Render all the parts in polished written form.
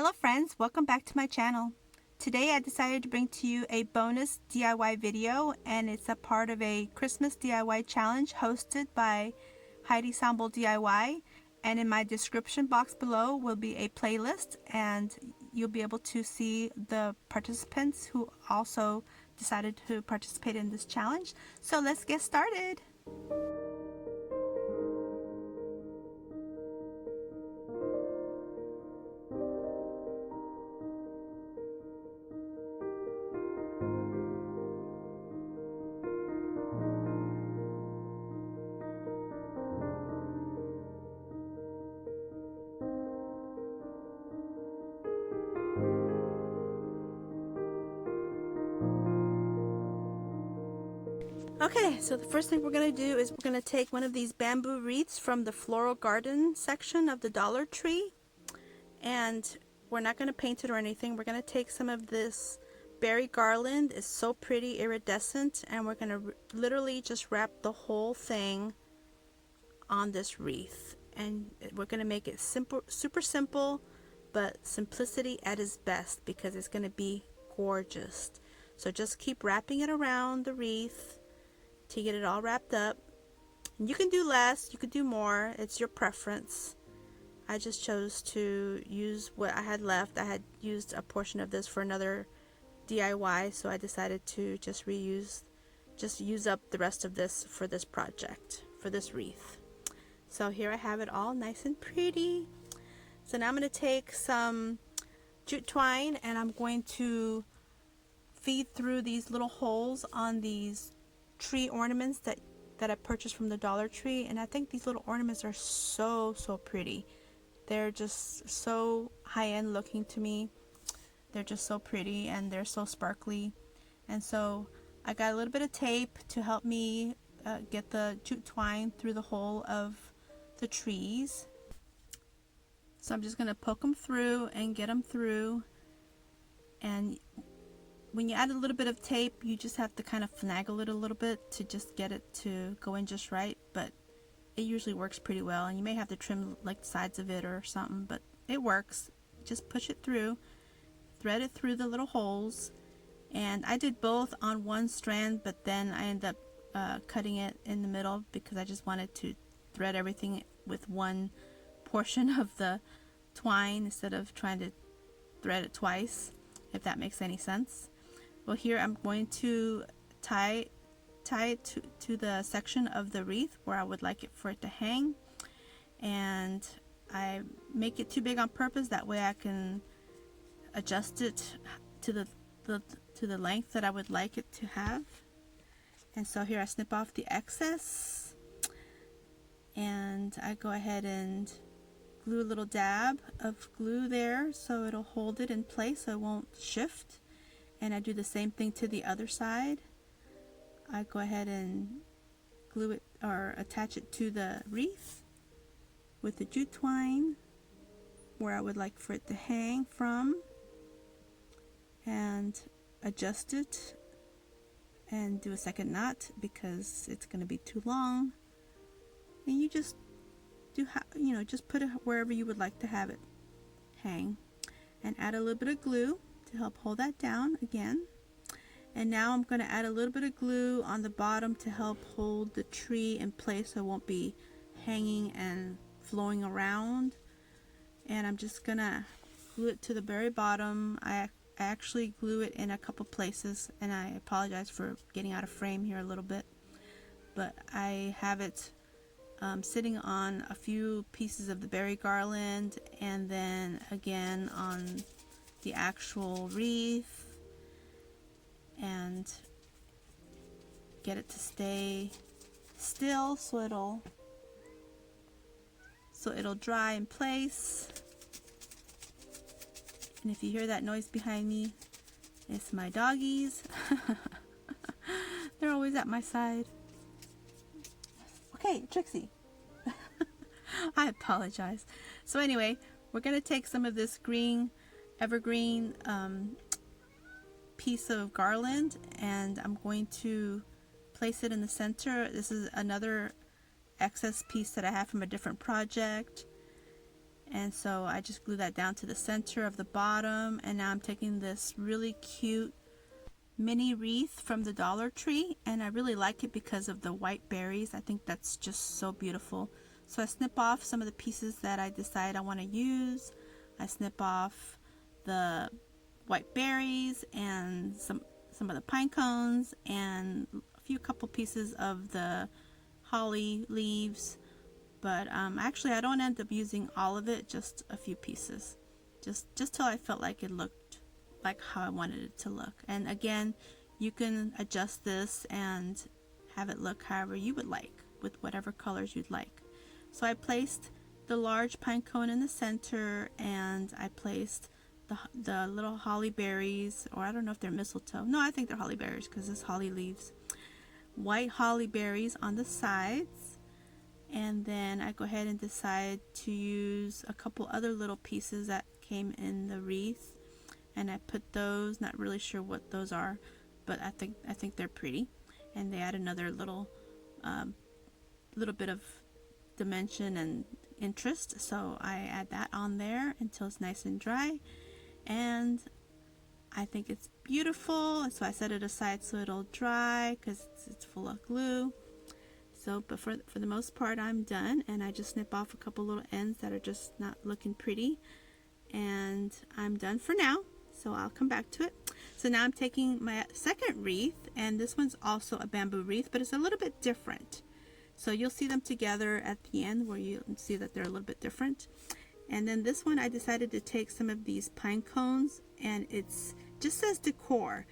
Hello friends, welcome back to my channel. Today I decided to bring to you a bonus DIY video, and it's a part of a Christmas DIY challenge hosted by Heidi Sonboul DIY, and in my description box below will be a playlist and you'll be able to see the participants who also decided to participate in this challenge. So let's get started. Okay, so the first thing we're going to do is we're going to take one of these bamboo wreaths from the floral garden section of the Dollar Tree, and we're not going to paint it or anything. We're going to take some of this berry garland. It's so pretty, iridescent, and we're going to literally just wrap the whole thing on this wreath, and we're going to make it simple, super simple, but simplicity at its best because it's going to be gorgeous. So just keep wrapping it around the wreath to get it all wrapped up. And you can do less, you could do more, it's your preference. I just chose to use what I had left. I had used a portion of this for another DIY, so I decided to just use up the rest of this for this project, for this wreath. So here I have it all nice and pretty. So now I'm going to take some jute twine and I'm going to feed through these little holes on these tree ornaments that I purchased from the Dollar Tree, and I think these little ornaments are so pretty. They're just so high-end looking to me. They're just so pretty and they're so sparkly. And so I got a little bit of tape to help me get the jute twine through the hole of the trees. So I'm just going to poke them through and get them through. And when you add a little bit of tape, you just have to kind of finagle it a little bit to just get it to go in just right, but it usually works pretty well. And you may have to trim like the sides of it or something, but it works. Just push it through, thread it through the little holes. And I did both on one strand, but then I ended up cutting it in the middle because I just wanted to thread everything with one portion of the twine instead of trying to thread it twice, if that makes any sense. Well, here I'm going to tie it to the section of the wreath where I would like it for it to hang, and I make it too big on purpose. That way I can adjust it to the length that I would like it to have. And so here I snip off the excess, and I go ahead and glue a little dab of glue there so it'll hold it in place so it won't shift. And I do the same thing to the other side. I go ahead and glue it or attach it to the wreath with the jute twine where I would like for it to hang from, and adjust it and do a second knot because it's going to be too long. And you just do, just put it wherever you would like to have it hang, and add a little bit of glue to help hold that down again. And now I'm going to add a little bit of glue on the bottom to help hold the tree in place so it won't be hanging and flowing around. And I'm just going to glue it to the very bottom. I actually glue it in a couple places, and I apologize for getting out of frame here a little bit, but I have it sitting on a few pieces of the berry garland, and then again on the actual wreath, and get it to stay still so it'll dry in place. And if you hear that noise behind me, it's my doggies. They're always at my side. Okay, Trixie. I apologize. So anyway, we're going to take some of this green evergreen piece of garland, and I'm going to place it in the center. This is another excess piece that I have from a different project, And so I just glue that down to the center of the bottom, and now I'm taking this really cute mini wreath from the Dollar Tree, and I really like it because of the white berries. I think that's just so beautiful. So I snip off some of the pieces that I decide I want to use. I snip off the white berries and some of the pine cones and a couple pieces of the holly leaves. But actually I don't end up using all of it, just a few pieces. Just till I felt like it looked like how I wanted it to look. And again, you can adjust this and have it look however you would like, with whatever colors you'd like. So I placed the large pine cone in the center, and I placed the little holly berries, or I don't know if they're mistletoe. No, I think they're holly berries because it's holly leaves. White holly berries on the sides. And then I go ahead and decide to use a couple other little pieces that came in the wreath, and I put those, not really sure what those are, but I think they're pretty, and they add another little bit of dimension and interest. So I add that on there until it's nice and dry, and I think it's beautiful. So I set it aside so it'll dry because it's full of glue. So, but for the most part, I'm done, and I just snip off a couple little ends that are just not looking pretty, and I'm done for now. So I'll come back to it. So now I'm taking my second wreath, and this one's also a bamboo wreath, but it's a little bit different. So you'll see them together at the end where you see that they're a little bit different. And then this one, I decided to take some of these pine cones, and it's just says decor,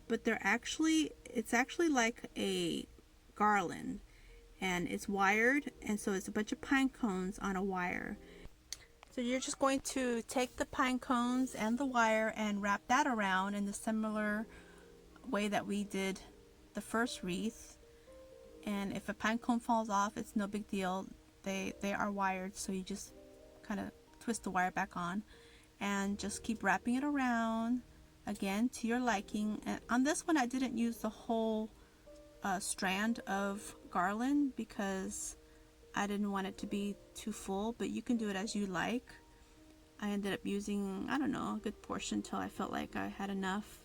but it's actually like a garland, and it's wired, and so it's a bunch of pine cones on a wire. So you're just going to take the pine cones and the wire and wrap that around in the similar way that we did the first wreath. And if a pine cone falls off, it's no big deal. They are wired, so you just kind of twist the wire back on and just keep wrapping it around, again to your liking. And on this one I didn't use the whole strand of garland because I didn't want it to be too full, but you can do it as you like. I ended up using, I don't know, a good portion till I felt like I had enough.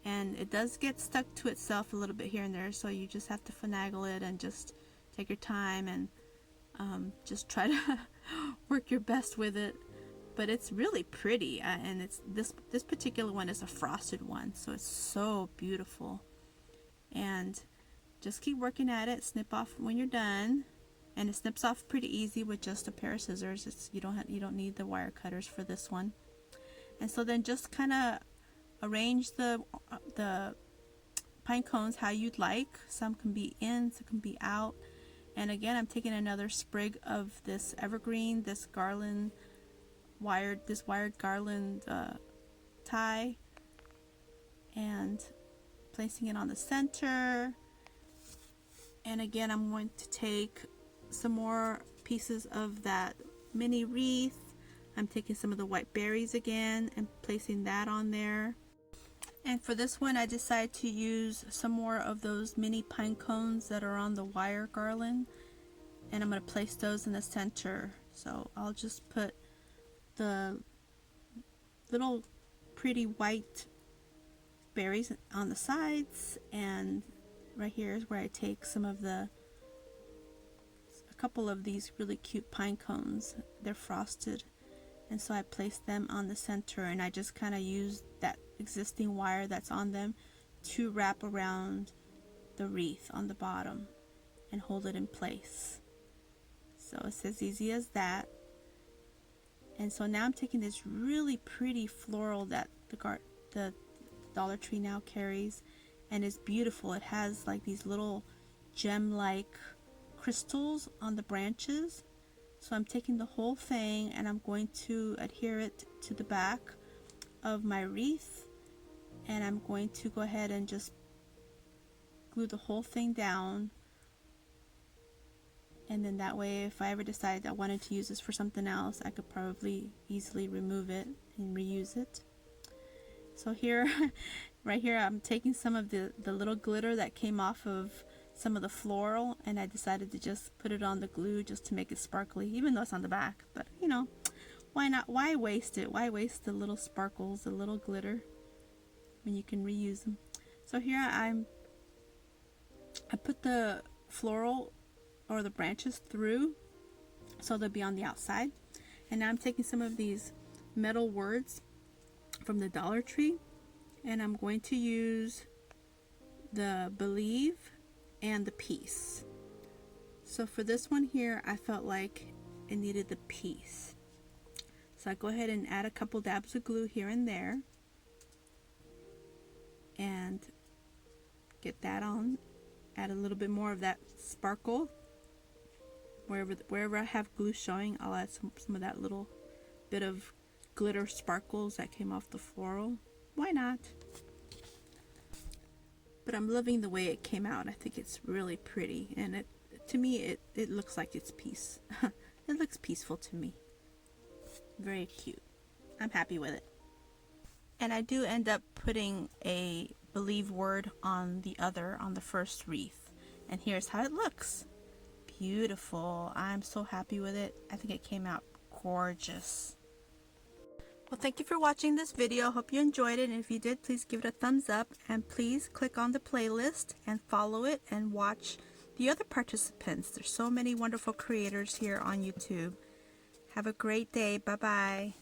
And it does get stuck to itself a little bit here and there, so you just have to finagle it and just take your time and just try to work your best with it. But it's really pretty, and it's this particular one is a frosted one, so it's so beautiful. And just keep working at it. Snip off when you're done. And it snips off pretty easy with just a pair of scissors. You don't need the wire cutters for this one. And so then just kind of arrange the pine cones how you'd like. Some can be in, some can be out. And again, I'm taking another sprig of this evergreen, this garland wired garland tie, and placing it on the center. And again, I'm going to take some more pieces of that mini wreath. I'm taking some of the white berries again and placing that on there. And for this one, I decided to use some more of those mini pine cones that are on the wire garland, and I'm going to place those in the center. So I'll just put the little pretty white berries on the sides, and right here is where I take a couple of these really cute pine cones. They're frosted, and so I place them on the center, and I just kind of use that existing wire that's on them to wrap around the wreath on the bottom and hold it in place. So it's as easy as that. And so now I'm taking this really pretty floral that the Dollar Tree now carries, and it's beautiful. It has like these little gem-like crystals on the branches. So I'm taking the whole thing and I'm going to adhere it to the back of my wreath, and I'm going to go ahead and just glue the whole thing down. And then that way, if I ever decide I wanted to use this for something else, I could probably easily remove it and reuse it. So here, right here, I'm taking some of the little glitter that came off of some of the floral, and I decided to just put it on the glue just to make it sparkly, even though it's on the back. But you know, Why not? Why waste it? Why waste the little sparkles, the little glitter, when you can reuse them? So here I put the floral or the branches through so they'll be on the outside. And now I'm taking some of these metal words from the Dollar Tree, and I'm going to use the believe and the peace. So for this one here, I felt like it needed the peace. So I go ahead and add a couple dabs of glue here and there and get that on. Add a little bit more of that sparkle. Wherever I have glue showing, I'll add some of that little bit of glitter sparkles that came off the floral. Why not? But I'm loving the way it came out. I think it's really pretty, and to me it looks like it's peace. It looks peaceful to me. Very cute. I'm happy with it. And I do end up putting a believe word on the first wreath. And here's how it looks. Beautiful. I'm so happy with it. I think it came out gorgeous. Well, thank you for watching this video. Hope you enjoyed it, and if you did, please give it a thumbs up, and please click on the playlist and follow it and watch the other participants. There's so many wonderful creators here on YouTube. Have a great day. Bye-bye.